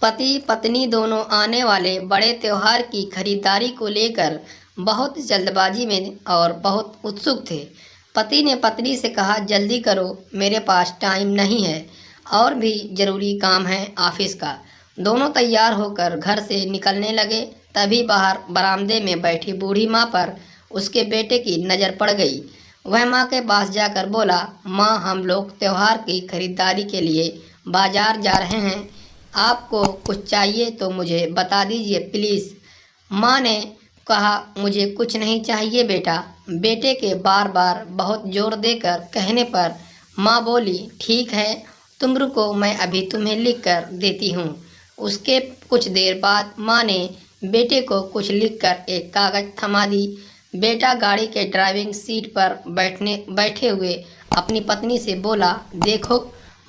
पति पत्नी दोनों आने वाले बड़े त्योहार की खरीदारी को लेकर बहुत जल्दबाजी में और बहुत उत्सुक थे। पति ने पत्नी से कहा, जल्दी करो, मेरे पास टाइम नहीं है और भी ज़रूरी काम है ऑफिस का। दोनों तैयार होकर घर से निकलने लगे। तभी बाहर बरामदे में बैठी बूढ़ी माँ पर उसके बेटे की नज़र पड़ गई। वह माँ के पास जाकर बोला, माँ, हम लोग त्योहार की खरीदारी के लिए बाजार जा रहे हैं। आपको कुछ चाहिए तो मुझे बता दीजिए प्लीज़। माँ ने कहा, मुझे कुछ नहीं चाहिए बेटा। बेटे के बार बार बहुत जोर देकर कहने पर माँ बोली, ठीक है, तुम रुको, मैं अभी तुम्हें लिख कर देती हूँ। उसके कुछ देर बाद माँ ने बेटे को कुछ लिखकर एक कागज़ थमा दी। बेटा गाड़ी के ड्राइविंग सीट पर बैठे हुए अपनी पत्नी से बोला, देखो,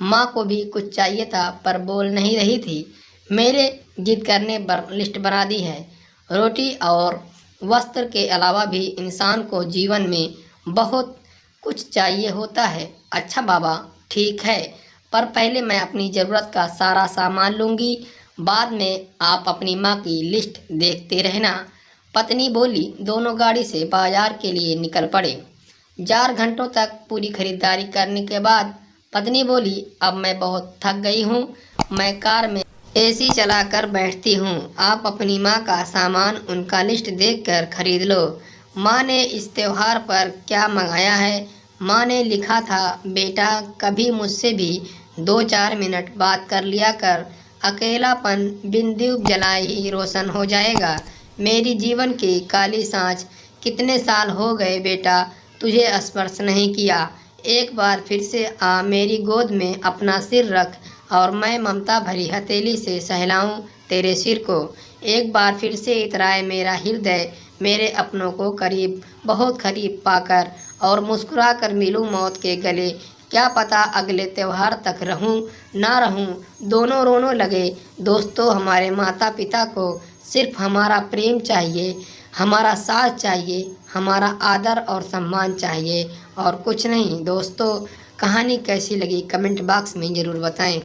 माँ को भी कुछ चाहिए था पर बोल नहीं रही थी। मेरे जिद करने पर लिस्ट बना दी है। रोटी और वस्त्र के अलावा भी इंसान को जीवन में बहुत कुछ चाहिए होता है। अच्छा बाबा, ठीक है, पर पहले मैं अपनी ज़रूरत का सारा सामान लूँगी, बाद में आप अपनी माँ की लिस्ट देखते रहना। पत्नी बोली। दोनों गाड़ी से बाजार के लिए निकल पड़े। 4 घंटों तक पूरी खरीदारी करने के बाद पत्नी बोली, अब मैं बहुत थक गई हूँ, मैं कार में एसी चलाकर बैठती हूँ। आप अपनी माँ का सामान उनका लिस्ट देखकर खरीद लो। माँ ने इस त्योहार पर क्या मंगाया है? माँ ने लिखा था, बेटा, कभी मुझसे भी 2-4 मिनट बात कर लिया कर। अकेलापन बिन दीप जलाए ही रोशन हो जाएगा। मेरी जीवन की काली सांच, कितने साल हो गए बेटा तुझे स्पर्श नहीं किया। एक बार फिर से आ मेरी गोद में अपना सिर रख और मैं ममता भरी हथेली से सहलाऊं तेरे सिर को। एक बार फिर से इतराए मेरा हृदय मेरे अपनों को करीब, बहुत करीब पाकर और मुस्कुरा कर मिलूं मौत के गले। क्या पता अगले त्योहार तक रहूं ना रहूं। दोनों रोने लगे। दोस्तों, हमारे माता पिता को सिर्फ हमारा प्रेम चाहिए, हमारा साथ चाहिए, हमारा आदर और सम्मान चाहिए और कुछ नहीं। दोस्तों, कहानी कैसी लगी कमेंट बॉक्स में ज़रूर बताएं।